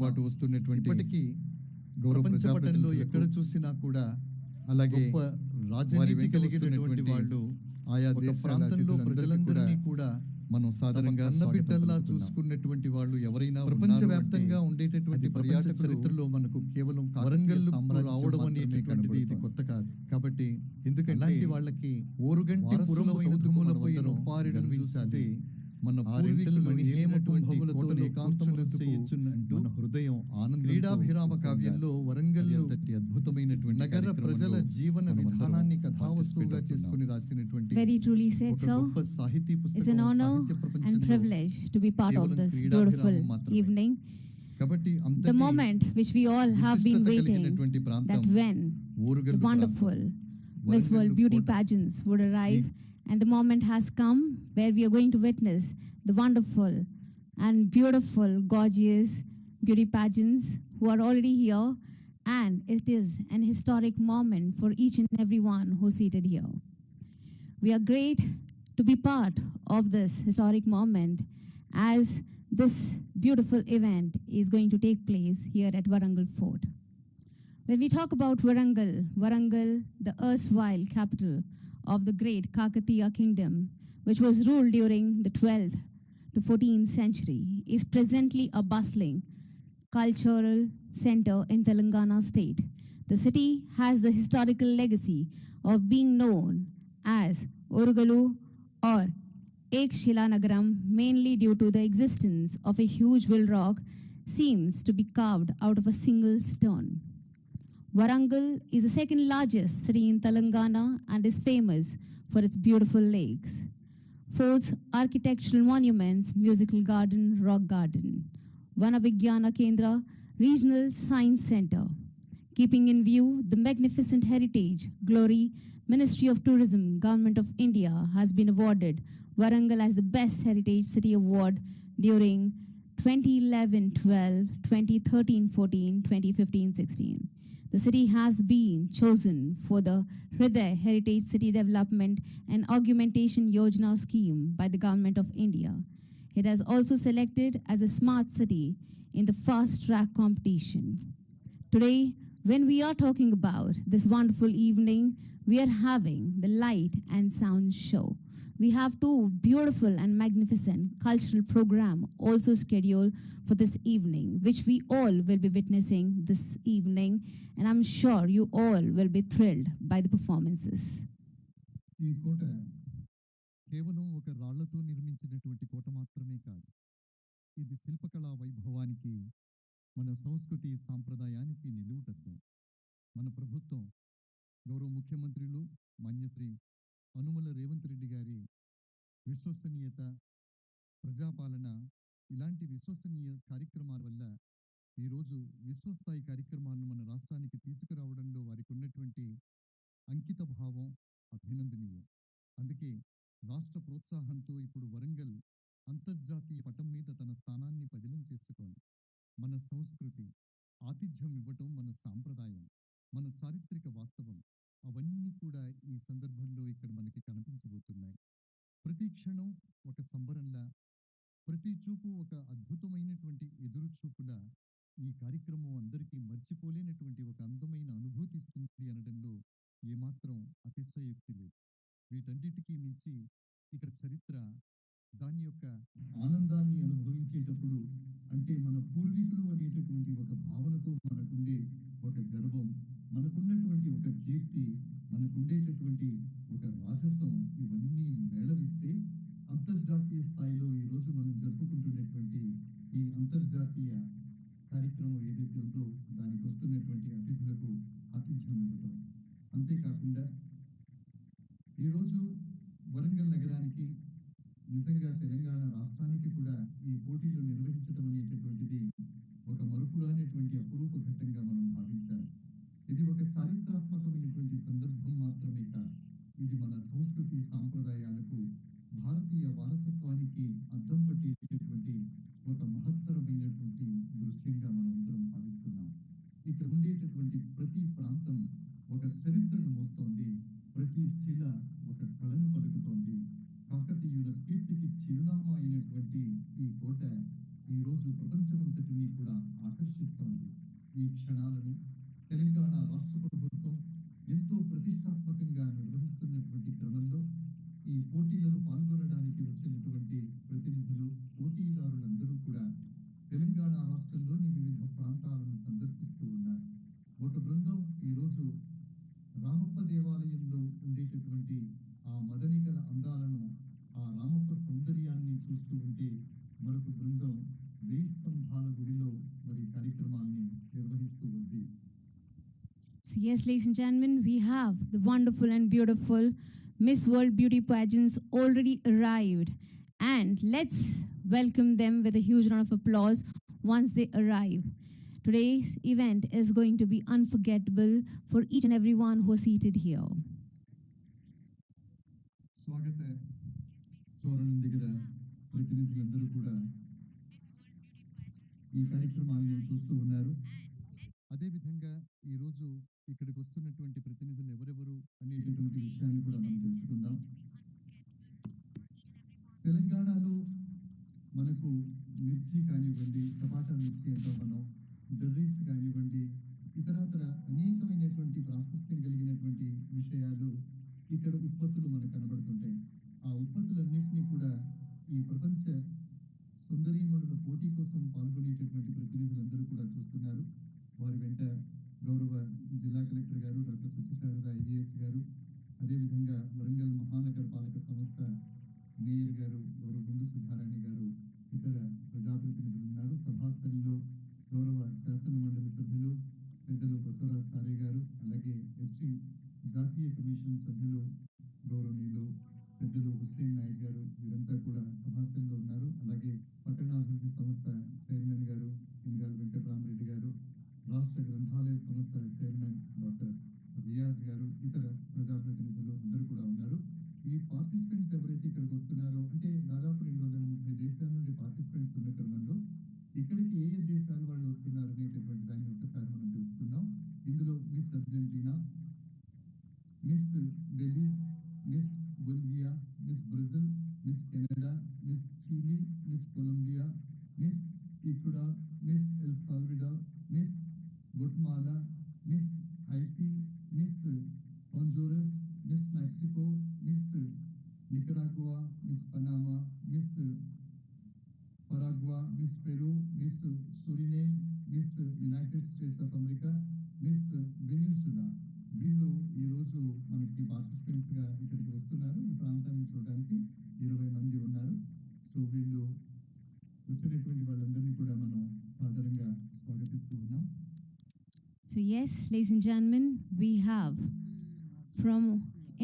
పాటు వస్తున్నటువంటి ఇప్పటికీ గౌరవ ప్రపంచపటంలో ఎక్కడ చూసినా కూడా అలాగే గొప్ప రాజనీతి కలిగినటువంటి వాళ్ళు ఆయా ఒక దేశాల ప్రాంతంలో ప్రజలందరినీ కూడా మనం సాధారణంగా కన్నబిడ్డల్లా చూసుకున్నటువంటి వాళ్ళు ఎవరైనా ప్రపంచవ్యాప్తంగా ఉండేటటువంటి పర్యాటక చరిత్రలో మనకు కేవలం వరంగల్ రావడం అనేటటువంటిది ఇది కొత్త కాదు. కాబట్టి ఎందుకంటే వాళ్ళకి ఓరుగంటి పురములపై గర్వించాలి. మన పూర్వీకులు హేమకుంభములతో ఏకాంతములు చేయొచ్చునంటూ మన హృదయం ఆనంద క్రీడాభిరామ కావ్యంలో వరంగల్ అద్భుతమైనటువంటి నగర ప్రజల జీవన విధానాన్ని కథావస్తువుగా చేసుకుని రాసినటువంటి Very truly said so. సాహితీ It's an పుస్తకం honor సాహిత్య and ప్రపంచంలో privilege to be part of this beautiful evening. కాబట్టి The moment which we all have been waiting, that when the wonderful Miss World beauty pageants would arrive, and the moment has come where we are going to witness the wonderful and beautiful, gorgeous beauty pageants who are already here, and it is an historic moment for each and everyone who's seated here. We are great to be part of this historic moment as this beautiful event is going to take place here at Warangal Fort. When we talk about Warangal, the erstwhile capital of the great Kakatiya kingdom, which was ruled during the 12th to 14th century, is presently a bustling cultural center in Telangana state. The city has the historical legacy of being known as Orugalu or Ek Shila Nagaram, mainly due to the existence of a huge will rock seems to be carved out of a single stone. Warangal is the second largest city in Telangana and is famous for its beautiful lakes, forts, architectural monuments, musical garden, rock garden, Vanavigyana Kendra, regional science center. Keeping in view the magnificent heritage, glory, Ministry of Tourism, Government of India has been awarded Warangal as the Best Heritage City Award during 2011-12, 2013-14, 2015-16. The city has been chosen for the Hriday Heritage City Development and Augmentation Yojana scheme by the Government of India. It has also selected as a smart city in the fast track competition. Today, when we are talking about this wonderful evening, we are having the light and sound show. We have two beautiful and magnificent cultural programs also scheduled for this evening, which we all will be witnessing this evening, and I'm sure you all will be thrilled by the performances. ఈ కోట కేవలం ఒక రాళ్లతో నిర్మించినటువంటి కోట మాత్రమే కాదు. ఇది శిల్పకళా వైభవానికి, మన సంస్కృతి సాంప్రదాయానికి నిలువుటద్దం. మన ప్రభుత్వం గౌరవ ముఖ్యమంత్రులు మాన్యశ్రీ అనుమల రేవంత్ రెడ్డి గారి విశ్వసనీయత, ప్రజాపాలన, ఇలాంటి విశ్వసనీయ కార్యక్రమాల వల్ల ఈరోజు విశ్వస్థాయి కార్యక్రమాలను మన రాష్ట్రానికి తీసుకురావడంలో వారికి ఉన్నటువంటి అంకిత భావం అభినందనీయం. అందుకే రాష్ట్ర ప్రోత్సాహంతో ఇప్పుడు వరంగల్ అంతర్జాతీయ పటం మీద తన స్థానాన్ని పదిలం చేసుకొని మన సంస్కృతి, ఆతిథ్యం ఇవ్వటం మన సాంప్రదాయం, మన చారిత్రక వాస్తవం, అవన్నీ కూడా ఈ సందర్భంలో ఇక్కడ మనకి కనిపించబోతున్నాయి. ప్రతి క్షణం ఒక సంబరంలా, ప్రతి చూపు ఒక అద్భుతమైనటువంటి ఎదురు చూపులా ఈ కార్యక్రమం అందరికీ మర్చిపోలేనటువంటి ఒక అందమైన అనుభూతి ఇస్తుంది అనడంలో ఏమాత్రం అతిశయోక్తి లేదు. వీటన్నిటికీ మించి ఇక్కడ చరిత్ర దాని యొక్క ఆనందాన్ని అనుభవించేటప్పుడు, అంటే మన పూర్వీకులు అనేటటువంటి ఒక భావనతో మనకుండే ఒక గర్వం, మనకున్నటువంటి ఒక కీర్తి, మనకుండేటటువంటి ఒక రాజసం, ఇవన్నీ మేళవిస్తే అంతర్జాతీయ స్థాయిలో ఈరోజు మనం జరుపుకుంటున్నటువంటి ఈ అంతర్జాతీయ కార్యక్రమం ఏదైతే ఉందో దానికి వస్తున్నటువంటి అతిథులకు ఆతిథ్యం ఇవ్వటం. అంతేకాకుండా ఈరోజు వరంగల్ నగరానికి, నిజంగా తెలంగాణ రాష్ట్రానికి కూడా ఈ పోటీలు నిర్వహించడం అనేటటువంటిది ఒక మరుపురానటువంటి అపురూప ఘట్టంగా మనం భావించాలి. ఇది ఒక చారిత్రాత్మకమైనటువంటి సందర్భం మాత్రమే కాదు, ఇది మన సంస్కృతి సాంప్రదాయాలకు, భారతీయ వారసత్వానికి అద్దం పట్టేటటువంటి ఒక మహత్తరమైనటువంటి దృశ్యంగా మనం అందరం భావిస్తున్నాం. ఇక్కడ ఉండేటటువంటి ప్రతి ప్రాంతం ఒక చరిత్రను మోస్తోంది, ప్రతి శిల ఒక కళను పలుకుతోంది. కాకతీయుల కీర్తికి చిరునామా అయినటువంటి ఈ కోట ఈరోజు ప్రపంచమంతటినీ కూడా ఆకర్షిస్తోంది. ఈ క్షణాలను తెలంగాణ రాష్ట్ర ప్రభుత్వం ఎంతో ప్రతిష్టాత్మకంగా నిర్వహిస్తున్నటువంటి క్రమంలో ఈ పోటీలలో పాల్గొనడానికి వచ్చినటువంటి ప్రతినిధులు, పోటీదారులందరూ కూడా తెలంగాణ రాష్ట్రంలోని వివిధ ప్రాంతాలను సందర్శిస్తూ ఉన్నారు. ఒక బృందం ఈరోజు రామప్ప దేవాలయంలో ఉండేటటువంటి ఆ మదనికల అందాలను, ఆ రామప్ప సౌందర్యాన్ని చూస్తూ ఉంటే మరొక బృందం 1000 స్తంభాల గుడిలో మరి కార్యక్రమాన్ని నిర్వహిస్తూ ఉంది. So yes, ladies and gentlemen, we have the wonderful and beautiful Miss World Beauty pageants already arrived. And let's welcome them with a huge round of applause once they arrive. Today's event is going to be unforgettable for each and everyone who is seated here. స్వాగత తోరణం దగ్గర ప్రతినిధులందరూ కూడా ఈ కార్యక్రమాన్ని చూస్తూ ఉన్నారు. అదేవిధంగా ఈరోజు ఇక్కడికి వస్తున్నటువంటి ప్రతినిధులు ఎవరెవరు అనేటటువంటి విషయాన్ని కూడా మనం తెలుసుకుందాం. తెలంగాణలో మనకు మిర్చి కానివ్వండి, సపాటా మిర్చి అంటాం మనం, బెర్రీస్ కానివ్వండి, ఇతరత్ర అనేకమైనటువంటి ప్రాసెసింగ్ కలిగినటువంటి విషయాలు ఇక్కడ ఉత్పత్తులు మనకు కనబడుతుంటాయి. ఆ ఉత్పత్తులన్నింటినీ కూడా ఈ ప్రపంచ సుందరీమణుల పోటీ కోసం పాల్గొనేటటువంటి ప్రతినిధులందరూ కూడా చూస్తున్నారు. వారి వెంట గౌరవ జిల్లా కలెక్టర్ గారు డాక్టర్ సత్యశారద ఐఏఎస్ గారు, అదేవిధంగా వరంగల్ మహానగర పాలక సంస్థ మేయర్ గారు గౌరవ గుండు సుధారాణి గారు, ఇతర ప్రజాప్రతినిధులు ఉన్నారు. సభాస్థలిలో గౌరవ శాసన మండలి సభ్యులు పెద్దలు బసవరాజ్ సారే గారు, అలాగే ఎస్టీ జాతీయ కమిషన్ సభ్యులు గౌరవనీయులు పెద్దలు హుస్సేన్ నాయక్ గారు, వీరంతా కూడా సభాస్థలిలో ఉన్నారు. అలాగే పట్టణాభివృద్ధి సంస్థ చైర్మన్ గారు ఇంగాల్ వెంకటరామరెడ్డి గారు, రాష్ట్ర గ్రంథాలయ సంస్థ చైర్మన్ డాక్టర్ రియాజ్ గారు, ఇతర ప్రజాప్రతినిధులు అందరూ కూడా ఉన్నారు. ఈ పార్టిసిపెంట్స్ ఎవరైతే ఇక్కడికి వస్తున్నారో, అంటే దాదాపు 230 దేశాల నుండి పార్టిసిపెంట్స్ ఉన్న క్రమంలో ఇక్కడికి ఏ ఏ దేశాల వాళ్ళు వస్తున్నారు అనేటటువంటి దాన్ని ఒకసారి మనం తెలుసుకుందాం. ఇందులో miss Argentina, miss Belize, miss Bolivia, miss Brazil, miss Canada, miss Chile, miss Colombia, miss Ecuador, miss El Salvador, miss Guatemala, miss Haiti, miss Honduras, miss Mexico, miss Nicaragua, miss Panama, miss Paraguay, miss Peru, miss Suriname, miss United States of America, miss Venezuela. వీళ్ళు ఈరోజు మనకి participants గా ఇక్కడికి వస్తున్నారు. ఈ ప్రాంతాన్ని చూడడానికి 20 మంది ఉన్నారు. సో వీళ్ళు వచ్చినటువంటి వాళ్ళందరినీ కూడా మనం సాధారణంగా స్వాగతిస్తూ ఉన్నాం. So yes, ladies and gentlemen, we have from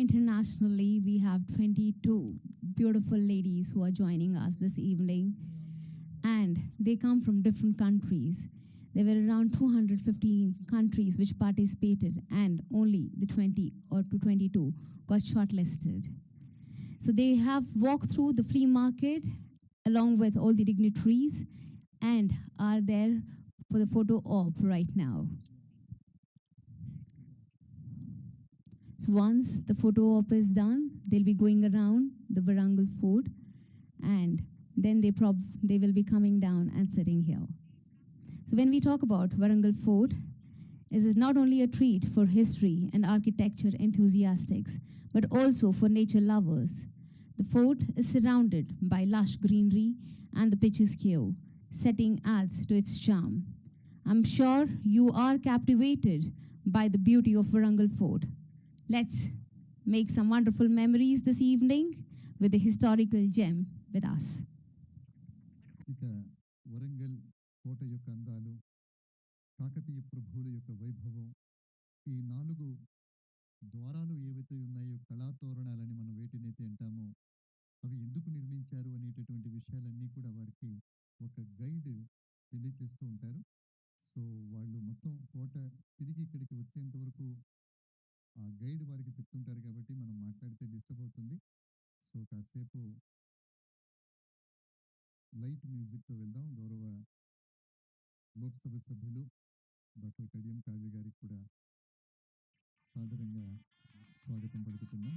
internationally, we have 22 beautiful ladies who are joining us this evening, and they come from different countries. There were around 215 countries which participated, and only the 20 or to 22 got shortlisted. So they have walked through the flea market along with all the dignitaries and are there for the photo op right now. So once the photo op is done, they'll be going around the Warangal fort, and then they will be coming down and sitting here. So when we talk about Warangal fort, it is not only a treat for history and architecture enthusiasts, but also for nature lovers. The fort is surrounded by lush greenery and the picturesque setting adds to its charm. I'm sure you are captivated by the beauty of Warangal fort. Let's make some wonderful memories this evening with a historical gem with us. ఇక వరంగల్ కోట యొక్క అందాలు, కాకతీయ ప్రభువుల యొక్క వైభవం, ఈ 4 ద్వారాలు ఏవైతే ఉన్నాయో కళాతోరణాలని మనం వేటినైతే అంటామో అవి ఎందుకు నిర్మించారు అనేటటువంటి విషయాలన్నీ కూడా వారికి ఒక గైడ్ తెలియచేస్తూ ఉంటారు. సో వాళ్ళు మొత్తం కోట తిరిగి ఇక్కడికి వచ్చేంత వరకు ఆ గైడ్ వారికి చెప్తుంటారు కాబట్టి మనం మాట్లాడితే డిస్టర్బ్ అవుతుంది. సో కాసేపు లైట్ మ్యూజిక్తో వెళ్దాం. గౌరవ లోక్సభ సభ్యులు డాక్టర్ కడియం కావ్య గారికి కూడా సాదరంగా స్వాగతం పలుకుతున్నాం.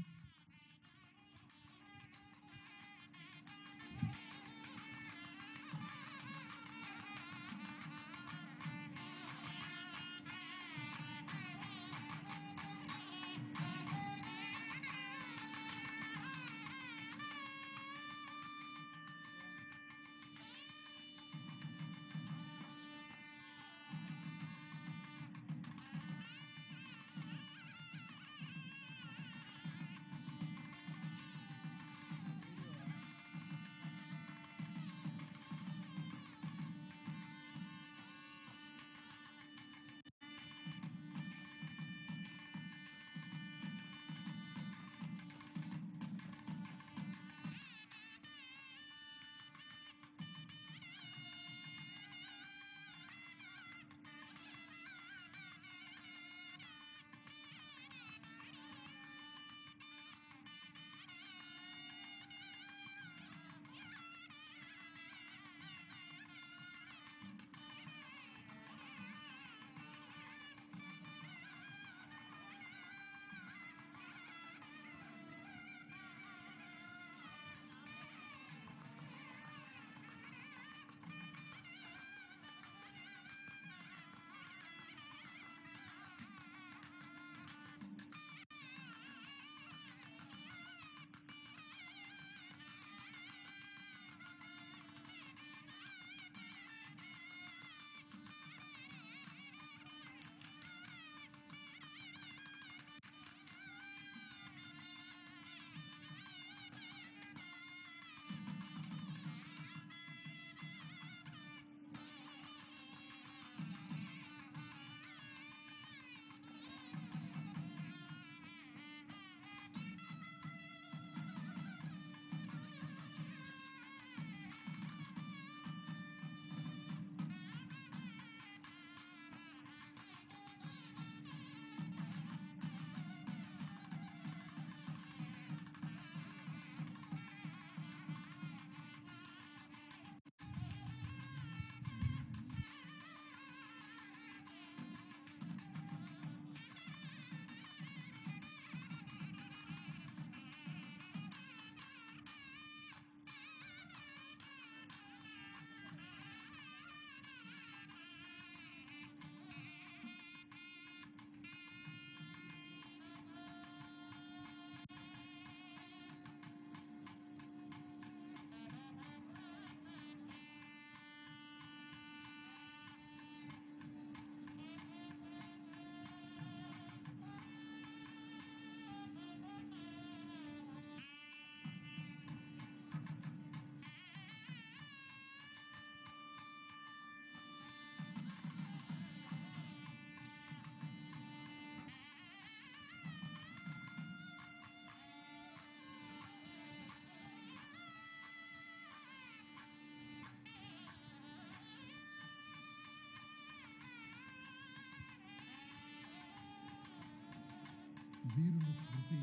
వీరుల స్మృతి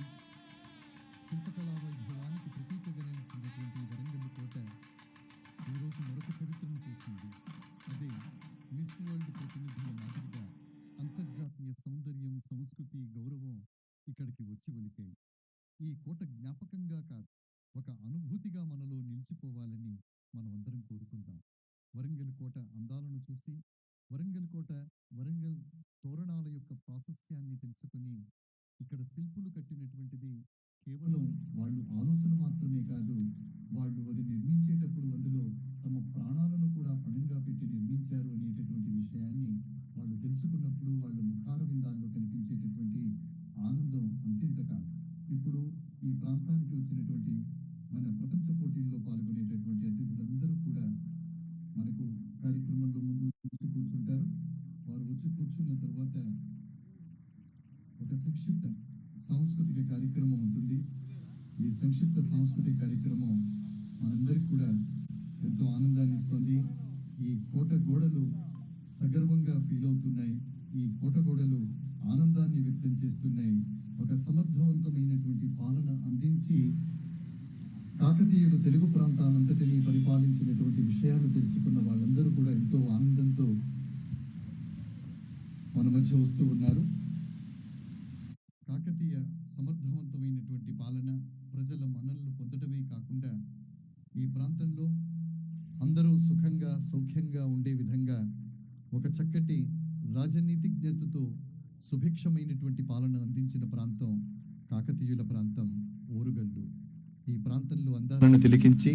శిల్పకళా వైభవానికి ప్రతీకగా నిలిచినటువంటి వరంగల్ కోట ఈరోజు మరొక చరిత్రను చూసింది. అదే మిస్ వరల్డ్ ప్రతినిధుల మాదిరిగా అంతర్జాతీయ సౌందర్యం, సంస్కృతి, గౌరవం ఇక్కడికి వచ్చి ఒలికాయి. ఈ కోట జ్ఞాపకంగా కాదు, ఒక అనుభూతిగా మనలో నిలిచిపోవాలని మనమందరం కోరుకుందాం. వరంగల్ కోట అందాలను చూసి, వరంగల్ కోట, వరంగల్ తోరణాల యొక్క ప్రాశస్త్యాన్ని తెలుసుకుని, ఇక్కడ శిల్పులు కట్టినటువంటిది కేవలం వాళ్ళు ఆలోచన మాత్రమే కాదు, వాళ్ళు అది నిర్మించేటప్పుడు అందులో తమ ప్రాణాలను కూడా పణంగా పెట్టి నిర్మించారు అనేటటువంటి విషయాన్ని వాళ్ళు తెలుసుకున్నప్పుడు వాళ్ళ ముఖార విందాల్లో కనిపించేటటువంటి ఆనందం అంతింత కాదు. ఇప్పుడు ఈ ప్రాంతానికి వచ్చినటువంటి మన ప్రపంచ పోటీల్లో పాల్గొనేటటువంటి అతిథులందరూ కూడా మనకు కార్యక్రమంలో ముందు వచ్చి కూర్చుంటారు. వారు వచ్చి కూర్చున్న తర్వాత ఒక సంక్షిప్త సాంస్కృతిక కార్యక్రమం ఉంటుంది. ఈ సంక్షిప్త సాంస్కృతిక కార్యక్రమం మనందరికి కూడా ఎంతో ఆనందాన్ని ఇస్తుంది. ఈ కోట గోడలు సగర్వంగా ఫీల్ అవుతున్నాయి. ఈ కోట గోడలు ఆనందాన్ని వ్యక్తం చేస్తున్నాయి. ఒక సమర్థవంతమైనటువంటి పాలన అందించి కాకతీయులు తెలుగు ప్రాంతానంతటినీ పరిపాలించినటువంటి విషయాలు తెలుసుకున్న వాళ్ళందరూ కూడా ఎంతో ఆనందంతో మన మధ్య వస్తూ ఉన్నారు. కాకతీయ సమర్థవంతమైనటువంటి పాలన, ప్రజల మన్ననలు పొందడమే కాకుండా ఈ ప్రాంతంలో అందరూ సుఖంగా, సౌఖ్యంగా ఉండే విధంగా ఒక చక్కటి రాజనీతిజ్ఞతతో సుభిక్షమైనటువంటి పాలన అందించిన ప్రాంతం కాకతీయుల ప్రాంతం ఓరుగల్లు. ఈ ప్రాంతంలో అందాలను తిలకించి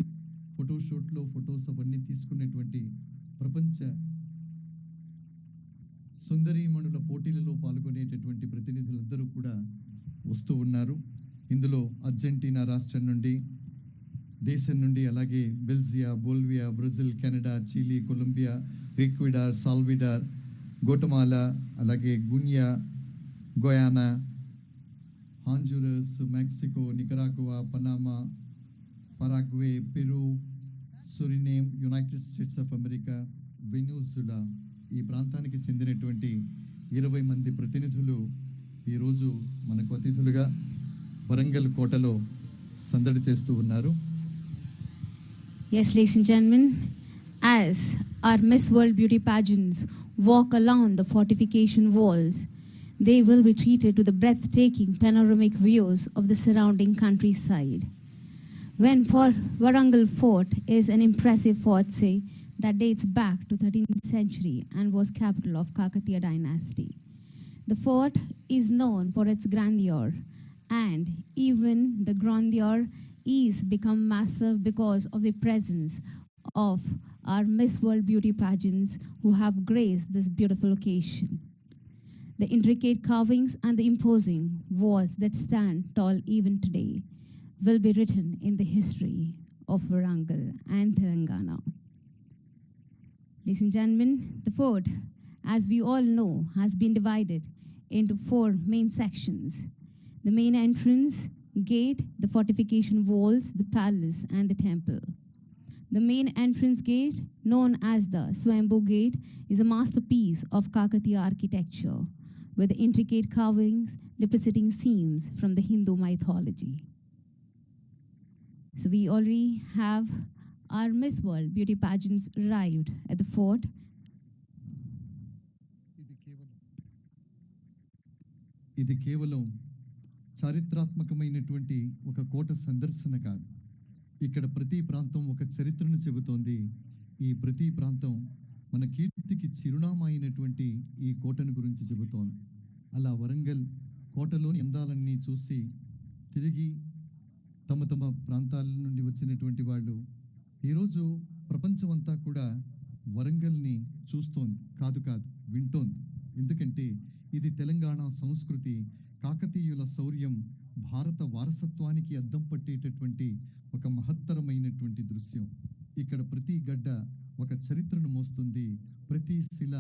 ఫోటోషూట్లో ఫొటోస్ అవన్నీ తీసుకునేటువంటి ప్రపంచ సుందరీమణుల పోటీలలో పాల్గొనేటటువంటి ప్రతినిధులందరూ కూడా వస్తూ ఉన్నారు. ఇందులో అర్జెంటీనా రాష్ట్రం నుండి, దేశం నుండి, అలాగే Belize, Bolivia, Brazil, Canada, Chile, Colombia, Ecuador, Salvador, Guatemala, అలాగే Guinea, Guyana, Honduras, Mexico, Nicaragua, Panama, Paraguay, Peru, Suriname, United States of America, Venezuela, ఈ ప్రాంతానికి చెందినటువంటి 20 మంది ప్రతినిధులు ఈరోజు మనకు అతిథులుగా వరంగల్ కోటలో సందడి చేస్తూ ఉన్నారు. Yes, ladies and gentlemen, as our Miss World beauty pageants walk along the fortification walls, they will be treated to the breathtaking panoramic views of the surrounding countryside. When for Warangal Fort is an impressive fort, say, that dates back to 13th century and was capital of Kakatiya dynasty. The fort is known for its grandeur, and even the grandeur is become massive because of the presence of our Miss World beauty pageants who have graced this beautiful occasion. The intricate carvings and the imposing walls that stand tall even today will be written in the history of Warangal and Telangana. Ladies and gentlemen, the fort, as we all know, has been divided into 4 main sections: the main entrance, gate, the fortification walls, the palace, and the temple. The main entrance gate, known as the Swayambhu Gate, is a masterpiece of Kakatiya architecture, with the intricate carvings depicting scenes from the Hindu mythology. So we already have our Miss World beauty pageants arrived at the fort. ఇది కేవలం చారిత్రాత్మకమైనటువంటి ఒక కోట సందర్శన కాదు. ఇక్కడ ప్రతి ప్రాంతం ఒక చరిత్రను చెబుతోంది. ఈ ప్రతి ప్రాంతం మన కీర్తికి చిరునామా అయినటువంటి ఈ కోటను గురించి చెబుతోంది. అలా వరంగల్ కోటలోని అందాలన్నీ చూసి తిరిగి తమ తమ ప్రాంతాల నుండి వచ్చినటువంటి వాళ్ళు ఈరోజు ప్రపంచమంతా కూడా వరంగల్ని చూస్తోంది, కాదు వింటోంది. ఎందుకంటే ఇది తెలంగాణ సంస్కృతి, కాకతీయుల శౌర్యం, భారత వారసత్వానికి అద్దం పట్టేటటువంటి ఒక మహత్తరమైనటువంటి దృశ్యం. ఇక్కడ ప్రతి గడ్డ ఒక చరిత్రను మోస్తుంది, ప్రతి శిల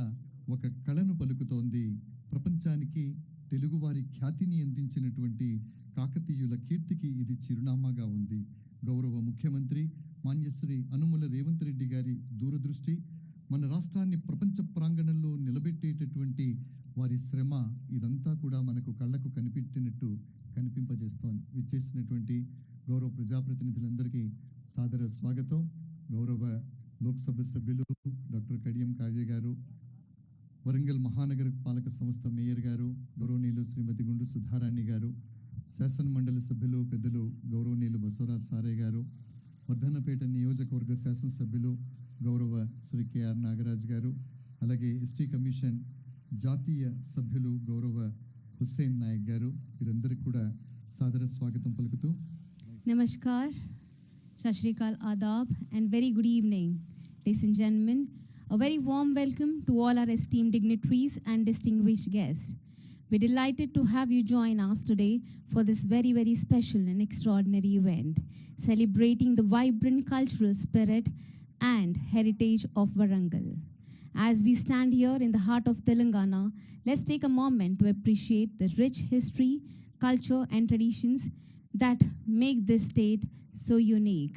ఒక కళను పలుకుతోంది. ప్రపంచానికి తెలుగువారి ఖ్యాతిని అందించినటువంటి కాకతీయుల కీర్తికి ఇది చిరునామాగా ఉంది. గౌరవ ముఖ్యమంత్రి మాన్యశ్రీ అనుముల రేవంత్ రెడ్డి గారి దూరదృష్టి మన రాష్ట్రాన్ని ప్రపంచ ప్రాంగణంలో నిలబెట్టేటటువంటి వారి శ్రమ ఇదంతా కూడా మనకు కళ్ళకు కనిపెట్టినట్టు కనిపింపజేస్తోంది. విచ్చేసినటువంటి గౌరవ ప్రజాప్రతినిధులందరికీ సాదర స్వాగతం. గౌరవ లోక్సభ సభ్యులు డాక్టర్ కడియం కావ్య గారు, వరంగల్ మహానగర పాలక సంస్థ మేయర్ గారు గౌరవనీయులు శ్రీమతి గుండు సుధారాణి గారు, శాసన మండలి సభ్యులు పెద్దలు గౌరవనీయులు బసవరాజ్ సారే గారు, వర్ధన్నపేట నియోజకవర్గ శాసనసభ్యులు గౌరవ శ్రీ కెఆర్ నాగరాజ్ గారు, అలాగే ఎస్టీ కమిషన్ జాతీయ సభ్యులు గౌరవ హుస్సేన్ నాయక్ గారు, వీరందరికీ కూడా సాదర స్వాగతం పలుకుతూ Namaskar, Sat Shri Akal, Adab, and very good evening, ladies and gentlemen. A very warm welcome to all our esteemed dignitaries and distinguished guests. We're delighted to have you join us today for this very, very special and extraordinary event, celebrating the vibrant cultural spirit and heritage of Warangal. As we stand here in the heart of Telangana, let's take a moment to appreciate the rich history, culture, and traditions that make this state so unique.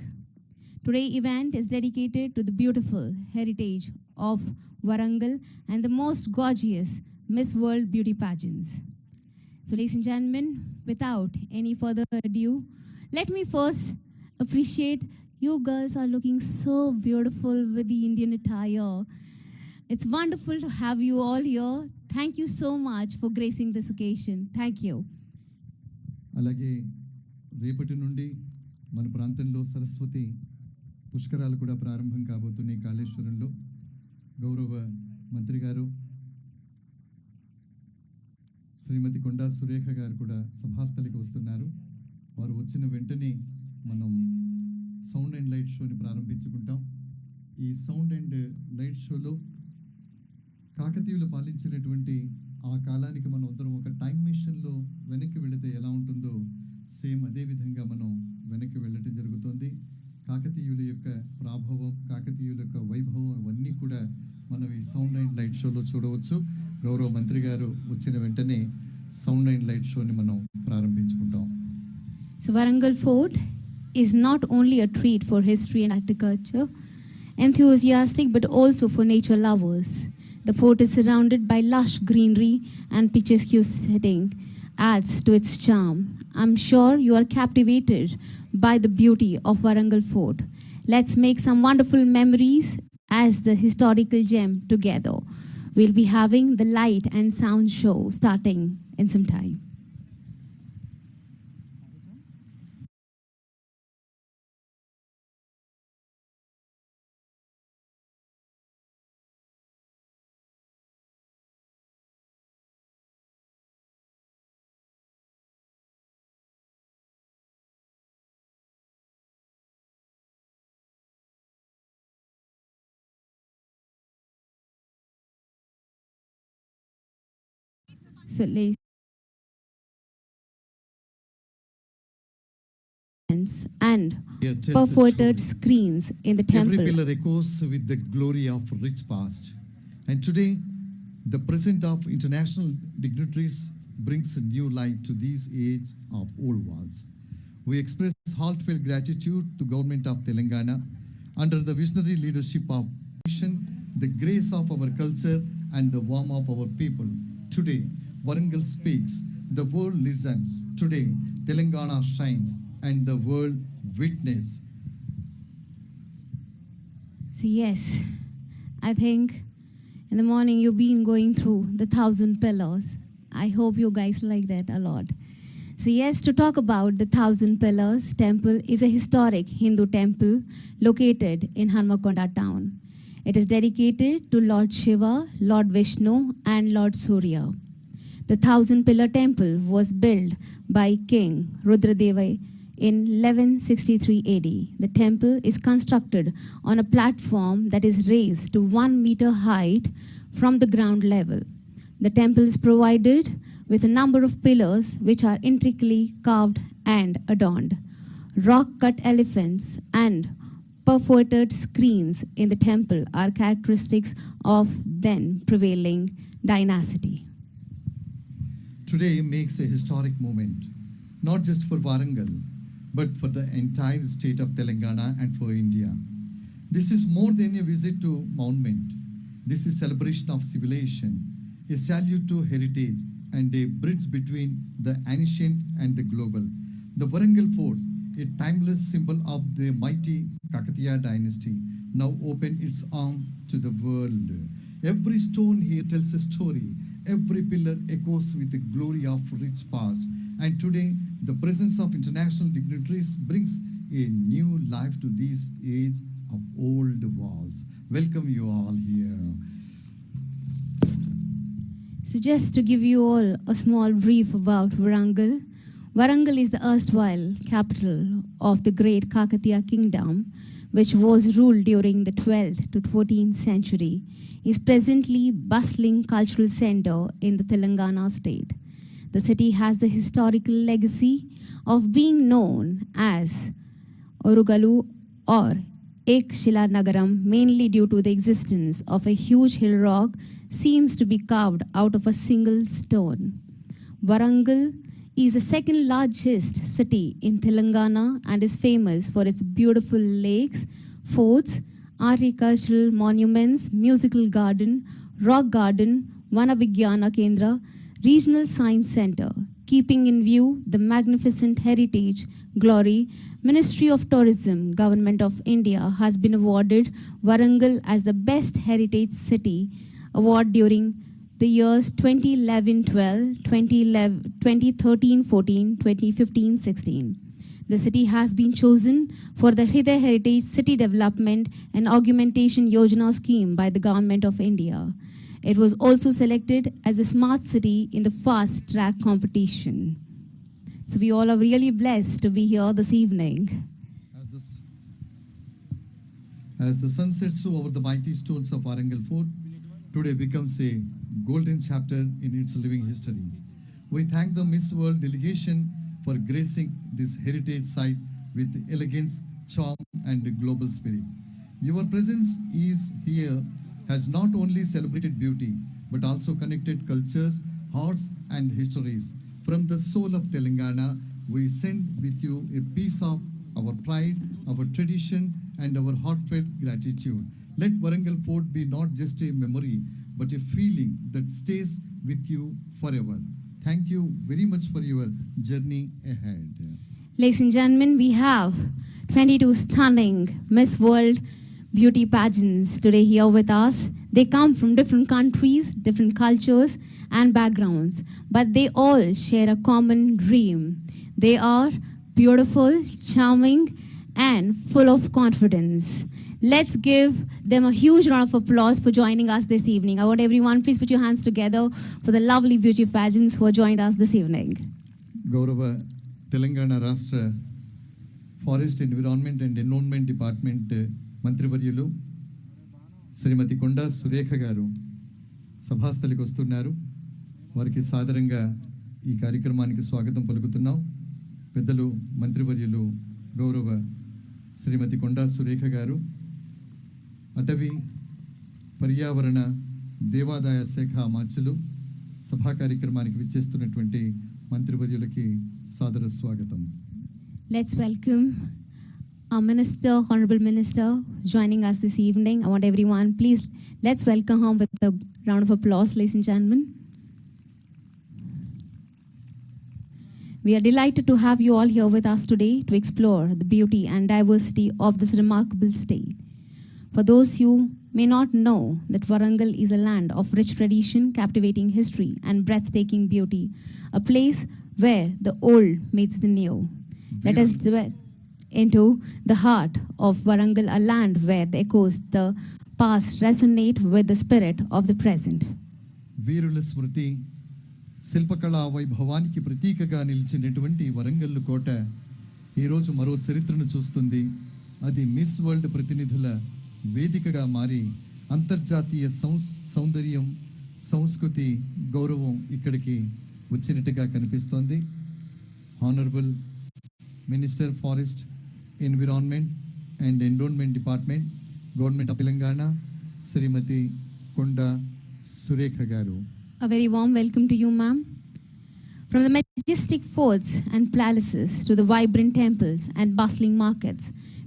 Today's event is dedicated to the beautiful heritage of Warangal and the most gorgeous Miss World beauty pageants. So, ladies and gentlemen, without any further ado, let me first appreciate you girls are looking so beautiful with the Indian attire. It's wonderful to have you all here. Thank you so much for gracing this occasion. Thank you. అలాగే రేపటి నుండి మన ప్రాంతంలో సరస్వతి పుష్కరాలు కూడా ప్రారంభం కాబోతున్నాయి కాళేశ్వరంలో. గౌరవ మంత్రి గారు శ్రీమతి కొండా సురేఖ గారు కూడా సభాస్థలికి వస్తున్నారు. వారు వచ్చిన వెంటనే మనం సౌండ్ అండ్ లైట్ షోని ప్రారంభించుకుంటాం. ఈ సౌండ్ అండ్ లైట్ షోలో కాకతీయులు పాలించినటువంటి ఆ కాలానికి మనం అందరం ఒక టైం మిషన్లో వెనక్కి వెళితే ఎలా ఉంటుందో సేమ్ అదే విధంగా మనం వెనక్కి వెళ్ళటం జరుగుతుంది. కాకతీయుల యొక్క ప్రాభవం, కాకతీయుల యొక్క వైభవం అవన్నీ కూడా మనం ఈ సౌండ్ అండ్ లైట్ షోలో చూడవచ్చు. గౌరవ మంత్రి గారు వచ్చిన వెంటనే సౌండ్ అండ్ లైట్ షోని మనం ప్రారంభించుకుంటాం. So Warangal Fort is not only a treat for history and agriculture enthusiastic but also for nature lovers. The fort is surrounded by lush greenery and picturesque setting adds to its charm. I'm sure you are captivated by the beauty of Warangal Fort. Let's make some wonderful memories as the historical gem together. We'll be having the light and sound show starting in some time. So, ladies and Here tells a perforated story. screens in the Every temple. pillar echoes with the glory of rich past. And today, the present of international dignitaries brings a new light to these age of old walls. We express heartfelt gratitude to Government of Telangana under the visionary leadership of nation, the grace of our culture and the warmth of our people. Today, Warangal speaks, the world listens. Today, Telangana shines and the world witness. So yes, I think in the morning you've been going through the 1,000 pillars. I hope you guys like that a lot. So yes, to talk about the 1,000 Pillars Temple is a historic Hindu temple located in Hanmakonda town. It is dedicated to Lord Shiva, Lord Vishnu and Lord Surya. The 1,000 Pillar Temple was built by King Rudradeva in 1163 AD. The temple is constructed on a platform that is raised to 1 meter height from the ground level. The temple is provided with a number of pillars which are intricately carved and adorned. Rock-cut elephants and perforated screens in the temple are characteristics of then prevailing dynasty. Today makes a historic moment, not just for Warangal, but for the entire state of Telangana and for India. This is more than a visit to monument. This is celebration of civilization, a salute to heritage and a bridge between the ancient and the global. The Warangal Fort, a timeless symbol of the mighty Kakatiya dynasty, now open its arm to the world. Every stone here tells a story. Every pillar echoes with the glory of rich past. And today, the presence of international dignitaries brings a new life to these age of old walls. Welcome you all here. So just to give you all a small brief about Warangal. Warangal is the erstwhile capital of the great Kakatiya kingdom, which was ruled during the 12th to 14th century, is presently bustling cultural center in the Telangana state. The city has the historical legacy of being known as Orugalu or Ek Shila Nagaram, mainly due to the existence of a huge hill rock seems to be carved out of a single stone. Warangal is the second largest city in Telangana and is famous for its beautiful lakes, forts, agricultural monuments, musical garden, rock garden, Vanavigyana Kendra, regional science center. Keeping in view the magnificent heritage glory, Ministry of Tourism, Government of India has been awarded Warangal as the best heritage city award during the years 2011-12, 2013-14, 2015-16. The city has been chosen for the Hriday Heritage City Development and Augmentation Yojana scheme by the Government of India. It was also selected as a smart city in the fast track competition. So we all are really blessed to be here this evening. As the sun sets over the mighty stones of Warangal Fort, today becomes a golden chapter in its living history. We thank the Miss World delegation for gracing this heritage site with elegance, charm, and global spirit. Your presence is here has not only celebrated beauty, but also connected cultures, hearts, and histories. From the soul of Telangana, we send with you a piece of our pride, our tradition, and our heartfelt gratitude. Let Warangal Fort be not just a memory, but a feeling that stays with you forever. Thank you very much for your journey ahead. Ladies and gentlemen, we have 22 stunning Miss World beauty pageants today here with us. They come from different countries, different cultures and backgrounds, but they all share a common dream. They are beautiful, charming, and full of confidence. Let's give them a huge round of applause for joining us this evening. I want everyone, please put your hands together for the lovely beauty pageants who have joined us this evening. Gaurava Telangana Rashtra Forest Environment and Environment Department మంత్రివర్యులు శ్రీమతి కొండా సురేఖ గారు సభాస్థలికి వస్తున్నారు. వారికి సాదరంగా ఈ కార్యక్రమానికి స్వాగతం పలుకుతున్నాం. పెద్దలు మంత్రివర్యులు గౌరవ శ్రీమతి కొండా సురేఖ గారు, అటవీ పర్యావరణ దేవాదాయ శాఖ మాచులు సభా కార్యక్రమానికి విచ్చేస్తున్నటువంటి మంత్రివర్యులకి సాదర స్వాగతం. Let's welcome our Minister, Honorable Minister, joining us this evening. I want everyone, please, let's welcome her with a round of applause, ladies and gentlemen. We are delighted to have you all here with us today to explore the beauty and diversity of this remarkable state. For those who may not know that Warangal is a land of rich tradition, captivating history, and breathtaking beauty, a place where the old meets the new. Let us dwell into the heart of Warangal, a land where the echoes the past resonate with the spirit of the present. వీరుల స్మృతి శిల్పకళా వైభవానికి ప్రతీకగా నిలిచినటువంటి వరంగల్ కోట ఈరోజు మరో చరిత్రను చూస్తుంది. అది miss world ప్రతినిధుల వేదికగా మారి అంతర్జాతీయ సౌందర్యం, సంస్కృతి, గౌరవం ఇక్కడికి వచ్చినట్టుగా కనిపిస్తోంది. Honourable minister forest environment and endowment department, government of Telangana, Shrimati Konda Surekha garu. A very warm welcome to you, ma'am. From the majestic forts and palaces to the vibrant temples and bustling markets,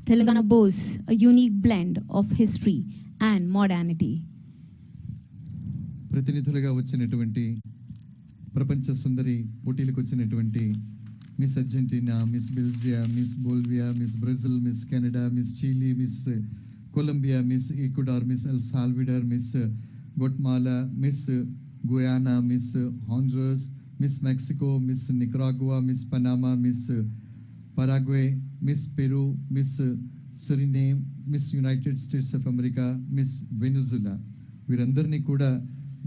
Telangana boasts a unique blend of history and modernity. ప్రతినిధులుగా వచ్చినటువంటి ప్రపంచ సుందరి పోటీలకు వచ్చినటువంటి miss Argentina, miss Belize, miss Bolivia, miss Brazil, miss Canada, miss Chile, miss Colombia, miss Ecuador, miss El Salvador, miss Guatemala, miss Guyana, miss Honduras, miss Mexico, miss Nicaragua, miss Panama, miss Paraguay, miss Peru, miss Suriname, miss United States of America, miss Venezuela, వీరందరినీ కూడా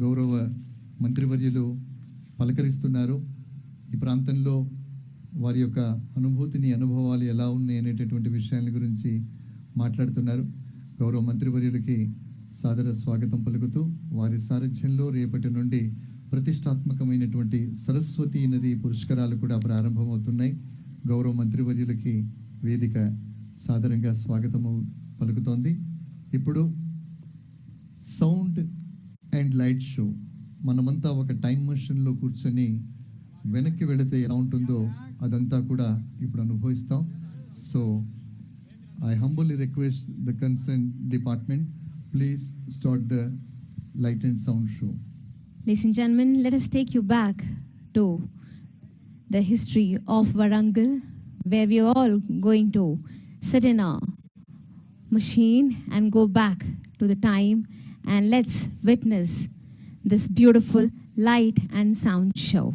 గౌరవ మంత్రివర్యులు పలకరిస్తున్నారు. ఈ ప్రాంతంలో వారి యొక్క అనుభవాలు ఎలా ఉన్నాయి అనేటటువంటి విషయాల గురించి మాట్లాడుతున్నారు. గౌరవ మంత్రివర్యులకి సాదర స్వాగతం పలుకుతూ వారి సారథ్యంలో రేపటి నుండి ప్రతిష్టాత్మకమైనటువంటి సరస్వతీ నది పురస్కారాలు కూడా ప్రారంభమవుతున్నాయి. గౌరవ మంత్రివర్యులకి వేదిక సాదరంగా స్వాగతం పలుకుతోంది. ఇప్పుడు సౌండ్ అండ్ లైట్ షో, మనమంతా ఒక టైం మెషిన్లో కూర్చొని వెనక్కి వెళితే ఎలా ఉంటుందో అదంతా కూడా ఇప్పుడు అనుభవిస్తాం. So I humbly request the concern department, please start the light and sound show. Ladies and gentlemen, let us take you back to the history of Warangal, where we are all going to sit in a machine and go back to the time, and let's witness this beautiful light and sound show.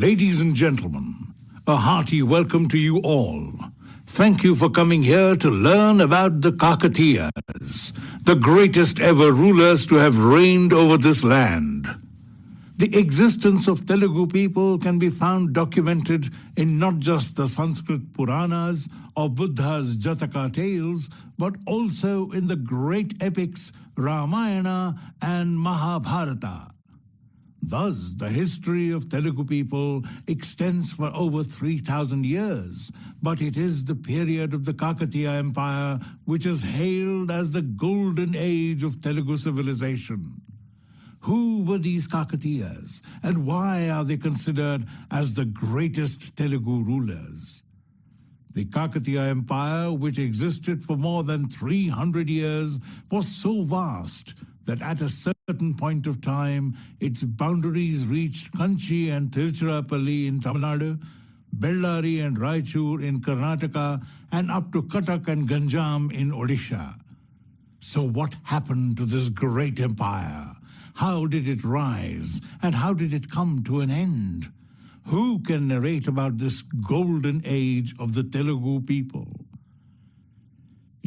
Ladies and gentlemen, a hearty welcome to you all. Thank you for coming here to learn about the Kakatiyas, the greatest ever rulers to have reigned over this land. The existence of Telugu people can be found documented in not just the Sanskrit Puranas or Buddha's Jataka tales, but also in the great epics Ramayana and Mahabharata. Thus, the history of Telugu people extends for over 3,000 years, but it is the period of the Kakatiya Empire which is hailed as the golden age of Telugu civilization. Who were these Kakatiyas, and why are they considered as the greatest Telugu rulers? The Kakatiya Empire, which existed for more than 300 years, was so vast that at a certain point of time, its boundaries reached Kanchi and Tiruchirappalli in Tamil Nadu, Bellary and Raichur in Karnataka, and up to Cuttack and Ganjam in Odisha. So what happened to this great empire? How did it rise, and how did it come to an end? Who can narrate about this golden age of the Telugu people?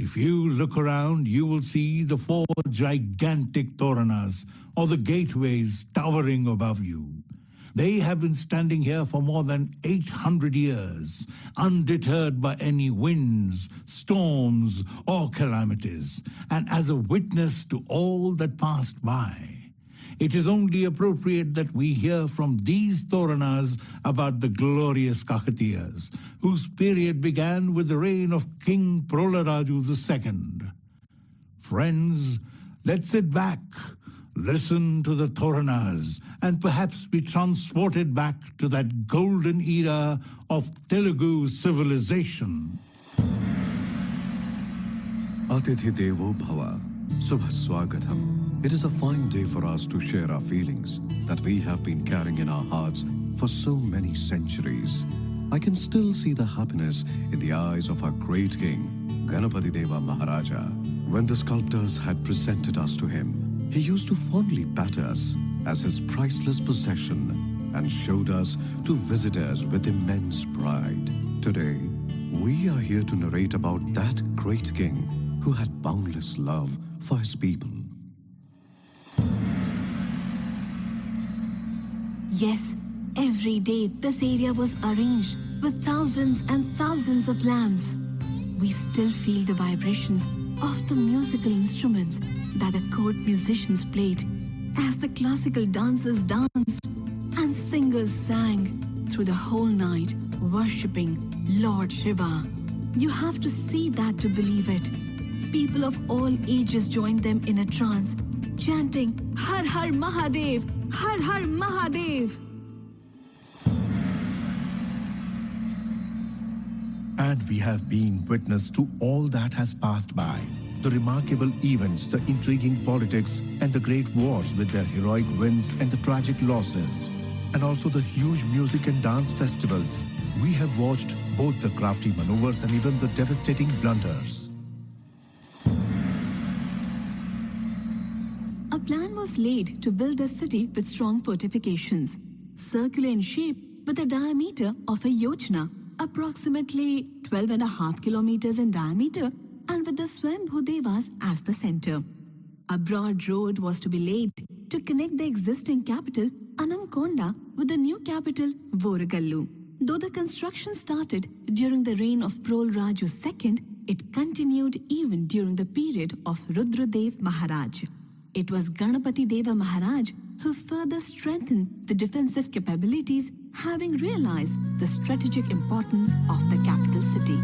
If you look around, you will see the 4 gigantic toranas, or the gateways, towering above you. They have been standing here for more than 800 years, undeterred by any winds, storms, or calamities, and as a witness to all that passed by. It is only appropriate that we hear from these Toranas about the glorious Kakatiyas, whose period began with the reign of King Prolaraju II. Friends, let's sit back, listen to the Toranas, and perhaps be transported back to that golden era of Telugu civilization. Atithi Devo Bhava, Subha Swagatham. It is a fine day for us to share our feelings that we have been carrying in our hearts for so many centuries. I can still see the happiness in the eyes of our great king, Ganapati Deva Maharaja. When the sculptors had presented us to him, he used to fondly pat us as his priceless possession and showed us to visitors with immense pride. Today, we are here to narrate about that great king who had boundless love for his people. Yes, every day this area was arranged with thousands and thousands of lamps. We still feel the vibrations of the musical instruments that the court musicians played as the classical dancers danced and singers sang through the whole night worshipping Lord Shiva. You have to see that to believe it. People of all ages joined them in a trance, chanting, Har Har Mahadev, Har Har Mahadev. And we have been witness to all that has passed by. The remarkable events, the intriguing politics, and the great wars with their heroic wins and the tragic losses. And also the huge music and dance festivals. We have watched both the crafty maneuvers and even the devastating blunders. A plan was laid to build a city with strong fortifications, circular in shape with a diameter of a yojana, approximately 12.5 kilometers in diameter, and with the Swambhu Devas as the center. A broad road was to be laid to connect the existing capital, Anamkonda, with the new capital, Warangal. Though the construction started during the reign of Prol Raju II, it continued even during the period of Rudradev Maharaj. It was Ganapati Deva Maharaj who further strengthened the defensive capabilities, having realized the strategic importance of the capital city.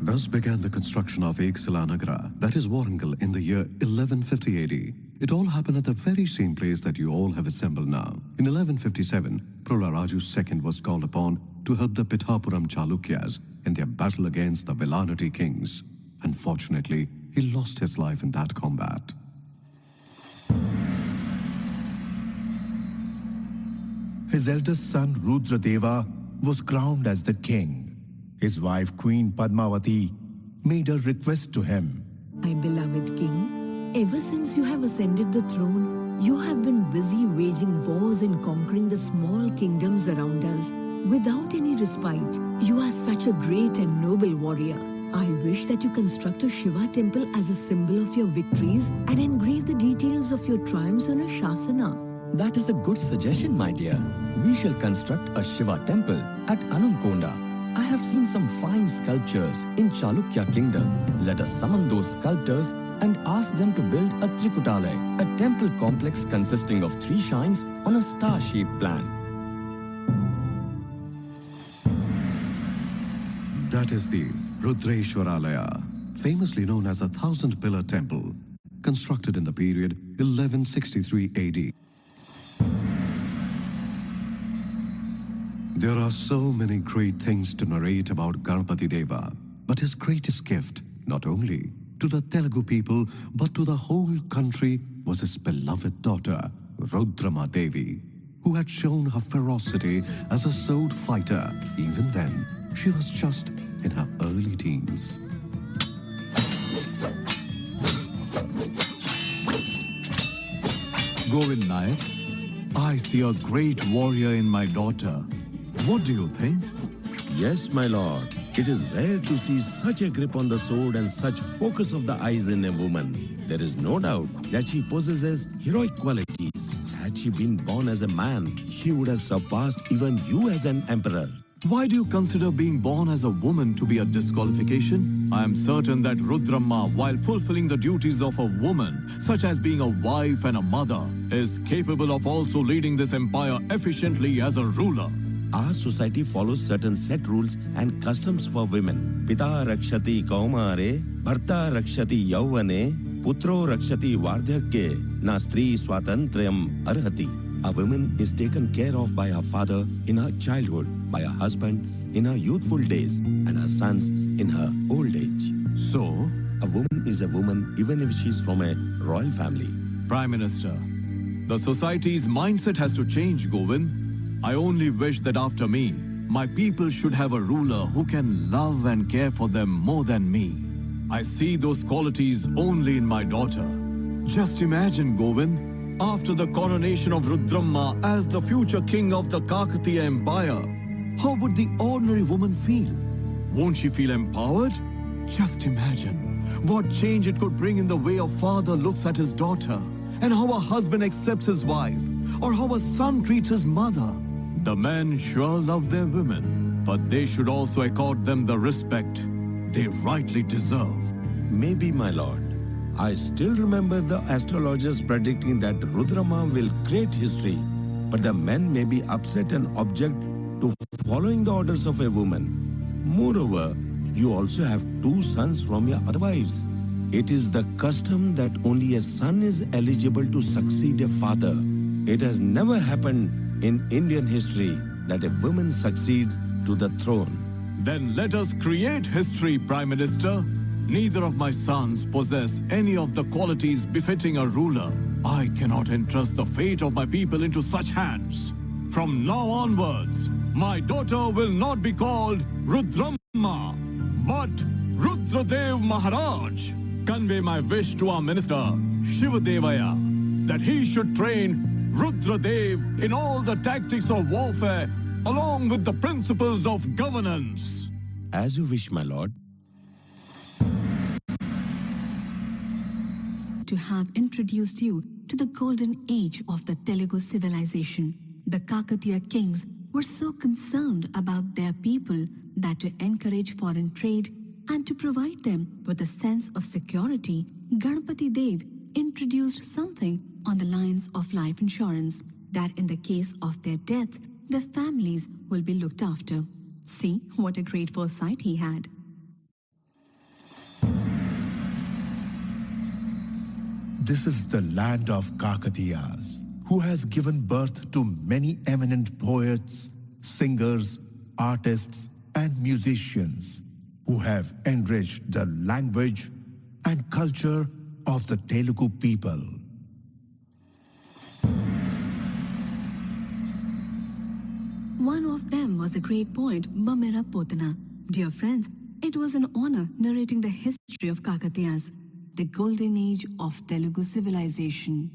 Thus began the construction of Eksalanagara, that is Warangal, in the year 1150 AD. It all happened at the very same place that you all have assembled now. In 1157, Prola Raju II was called upon to help the Pithapuram Chalukyas in their battle against the Velanati kings. Unfortunately, he lost his life in that combat. His eldest son Rudradeva was crowned as the king. His wife Queen Padmavati made a request to him. My beloved king, ever since you have ascended the throne, you have been busy waging wars and conquering the small kingdoms around us without any respite. You are such a great and noble warrior. I wish that you construct a Shiva temple as a symbol of your victories and engrave the details of your triumphs on a Shasana. That is a good suggestion, my dear. We shall construct a Shiva temple at Anamkonda. I have seen some fine sculptures in Chalukya kingdom. Let us summon those sculptors and ask them to build a Trikutalai, a temple complex consisting of 3 shrines on a star-shaped plan. That is the Rudraeshwaralaya, famously known as a 1,000-pillar temple, constructed in the period 1163 AD. There are so many great things to narrate about Ganapati Deva, but his greatest gift, not only to the Telugu people, but to the whole country, was his beloved daughter, Rudrama Devi, who had shown her ferocity as a sword fighter even when she was just in her early teens. Govind Nayak, I see a great warrior in my daughter. What do you think? Yes, my lord. It is rare to see such a grip on the sword and such focus of the eyes in a woman. There is no doubt that she possesses heroic qualities. Had she been born as a man, she would have surpassed even you as an emperor. Why do you consider being born as a woman to be a disqualification? I am certain that Rudramma, while fulfilling the duties of a woman, such as being a wife and a mother, is capable of also leading this empire efficiently as a ruler. Our society follows certain set rules and customs for women. Pita rakshati kaumare, bharta rakshati yauvane, putro rakshati vardhyakye, na stri swatantrayam arhati. A woman is taken care of by her father in her childhood, by her husband in her youthful days, and her sons in her old age. So, a woman is a woman even if she's from a royal family. Prime Minister, the society's mindset has to change, Govind. I only wish that after me, my people should have a ruler who can love and care for them more than me. I see those qualities only in my daughter. Just imagine, Govind, after the coronation of Rudramma as the future king of the Kakatiya Empire, how would the ordinary woman feel? Won't she feel empowered? Just imagine what change it could bring in the way a father looks at his daughter, and how a husband accepts his wife, or how a son treats his mother. The men sure love their women, but they should also accord them the respect they rightly deserve. Maybe, my lord. I still remember the astrologers predicting that Rudrama will create history, but the men may be upset and object to following the orders of a woman. Moreover, you also have 2 sons from your other wives. It is the custom that only a son is eligible to succeed a father. It has never happened in Indian history that a woman succeeds to the throne. Then let us create history, Prime Minister. Neither of my sons possess any of the qualities befitting a ruler. I cannot entrust the fate of my people into such hands. From now onwards, my daughter will not be called Rudramma, but Rudradev Maharaj. Convey my wish to our minister, Shivadevaya, that he should train Rudradev in all the tactics of warfare along with the principles of governance. As you wish, my lord. To have introduced you to the golden age of the Telugu civilization. The Kakatiya kings were so concerned about their people that to encourage foreign trade and to provide them with a sense of security, Ganpati Dev introduced something on the lines of life insurance, that in the case of their death, their families will be looked after. See what a great foresight he had. This is the land of Kakatiyas, who has given birth to many eminent poets, singers, artists, and musicians who have enriched the language and culture of the Telugu people. One of them was the great poet Bamera Potana. Dear friends, it was an honor narrating the history of Kakatiyas, the golden age of Telugu civilization.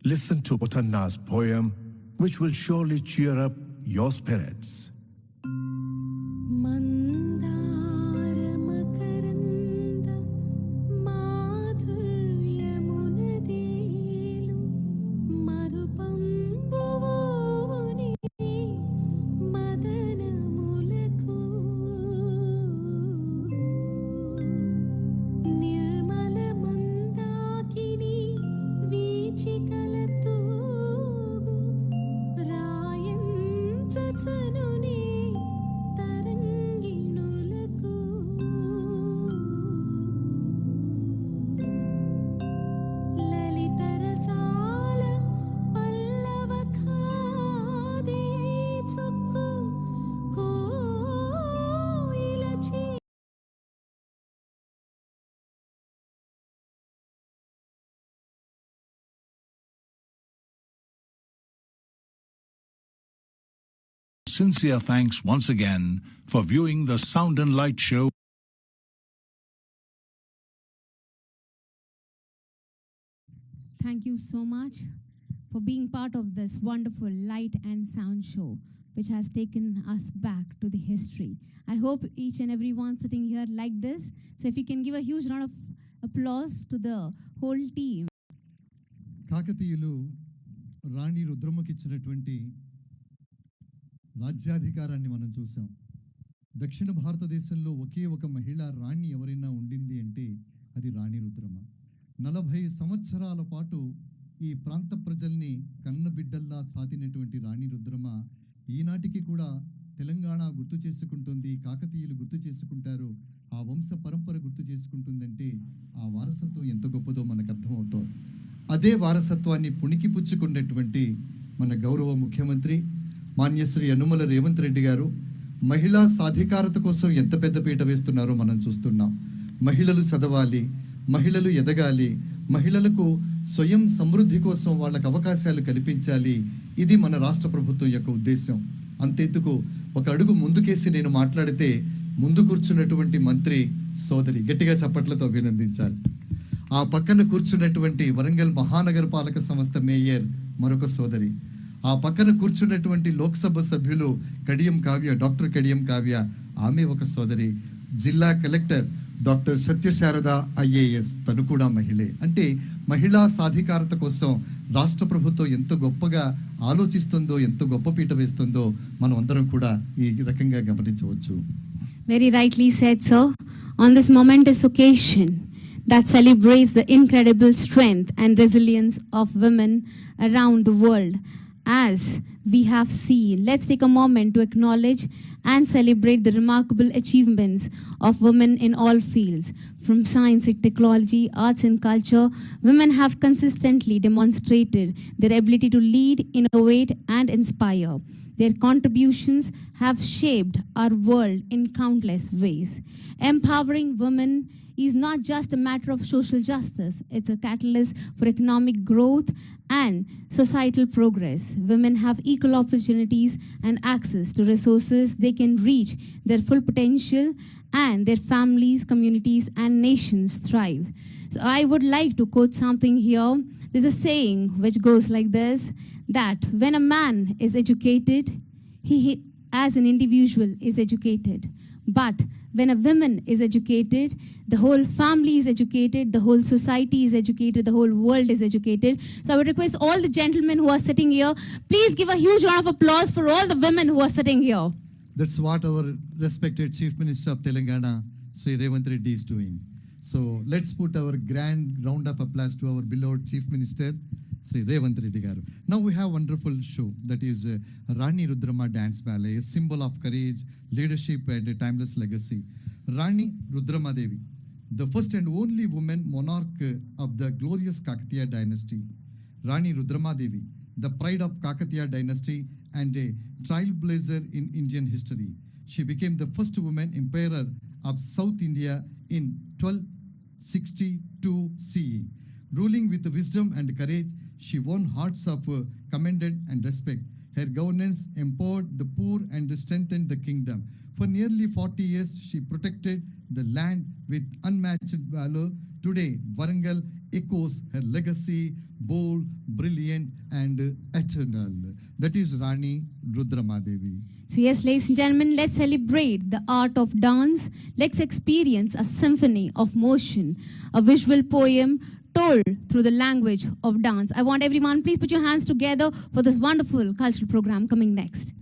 Listen to Potanna's poem, which will surely cheer up your spirits. Sincere thanks once again for viewing the Sound and Light show. Thank you so much for being part of this wonderful light and sound show, which has taken us back to the history. I hope each and everyone sitting here like this. So if you can give a huge round of applause to the whole team. కాకతీయులు రాణి రుద్రమ్మకి ఇచ్చినటువంటి రాజ్యాధికారాన్ని మనం చూసాం. దక్షిణ భారతదేశంలో ఒకే ఒక మహిళా రాణి ఎవరైనా ఉండింది అంటే అది రాణి రుద్రమ్మ. 40 సంవత్సరాల పాటు ఈ ప్రాంత ప్రజల్ని కన్నబిడ్డల్లా సాధినటువంటి రాణి రుద్రమ్మ ఈనాటికి కూడా తెలంగాణ గుర్తు చేసుకుంటుంది, కాకతీయులు గుర్తు చేసుకుంటారు, ఆ వంశ పరంపర గుర్తు చేసుకుంటుందంటే ఆ వారసత్వం ఎంత గొప్పదో మనకు అర్థమవుతోంది. అదే వారసత్వాన్ని పుణికిపుచ్చుకున్నటువంటి మన గౌరవ ముఖ్యమంత్రి మాన్యశ్రీ యనుమల రేవంత్ రెడ్డి గారు మహిళా సాధికారత కోసం ఎంత పెద్ద పీట వేస్తున్నారో మనం చూస్తున్నాం. మహిళలు చదవాలి, మహిళలు ఎదగాలి, మహిళలకు స్వయం సమృద్ధి కోసం వాళ్ళకు అవకాశాలు కల్పించాలి. ఇది మన రాష్ట్ర ప్రభుత్వం యొక్క ఉద్దేశం. అంతెందుకు ఒక అడుగు ముందుకేసి నేను మాట్లాడితే ముందు కూర్చున్నటువంటి మంత్రి సోదరి గట్టిగా చప్పట్లతో అభినందించాలి. ఆ పక్కన కూర్చున్నటువంటి వరంగల్ మహానగరపాలక సంస్థ మేయర్ మరొక సోదరి, ఆ పక్కన కూర్చున్నటువంటి లోక్సభ సభ్యులు కడియం కావ్య, డాక్టర్ కడియం కావ్య, ఆమె ఒక సోదరి, జిల్లా కలెక్టర్ డాక్టర్ సత్యశారద ఐఏఎస్, తను కూడా మహిళే. అంటే మహిళా సాధికారత కోసం రాష్ట్ర ప్రభుత్వం ఎంత గొప్పగా ఆలోచిస్తుందో, ఎంత గొప్ప పీట వేస్తుందో మనం అందరం కూడా ఈ రకంగా గమనించవచ్చు. Very rightly said, sir. On this momentous occasion that celebrates the incredible strength and resilience of women around the world, as we have seen. Let's take a moment to acknowledge and celebrate the remarkable achievements of women in all fields. From science and technology, arts and culture, women have consistently demonstrated their ability to lead, innovate, and inspire. Their contributions have shaped our world in countless ways. Empowering women is not just a matter of social justice, it's a catalyst for economic growth and societal progress. Women have equal opportunities and access to resources. They can reach their full potential, and their families, communities, and nations thrive. So I would like to quote something here. There's a saying which goes like this, that when a man is educated, he as an individual is educated. But when a woman is educated, the whole family is educated, the whole society is educated, the whole world is educated. So I would request all the gentlemen who are sitting here, please give a huge round of applause for all the women who are sitting here. That's what our respected Chief Minister of Telangana, Sri Revanth Reddy, is doing. So let's put our grand round of applause to our beloved Chief Minister, Sri Revanth Reddy garu. Now we have a wonderful show that is Rani Rudrama Dance Ballet, a symbol of courage, leadership, and a timeless legacy. Rani Rudrama Devi, the first and only woman monarch of the glorious Kakatiya dynasty. Rani Rudrama Devi, the pride of Kakatiya dynasty and a trailblazer in Indian history. She became the first woman emperor of South India in 1262 CE. Ruling with wisdom and courage, she won hearts of commended and respect. Her governance empowered the poor and strengthened the kingdom. For nearly 40 years, she protected the land with unmatched valor. Today, Warangal echoes her legacy, bold, brilliant, and eternal. That is Rani Rudrama Devi. So yes, ladies and gentlemen, let's celebrate the art of dance. Let's experience a symphony of motion, a visual poem told through the language of dance. I want everyone, please put your hands together for this wonderful cultural program coming next.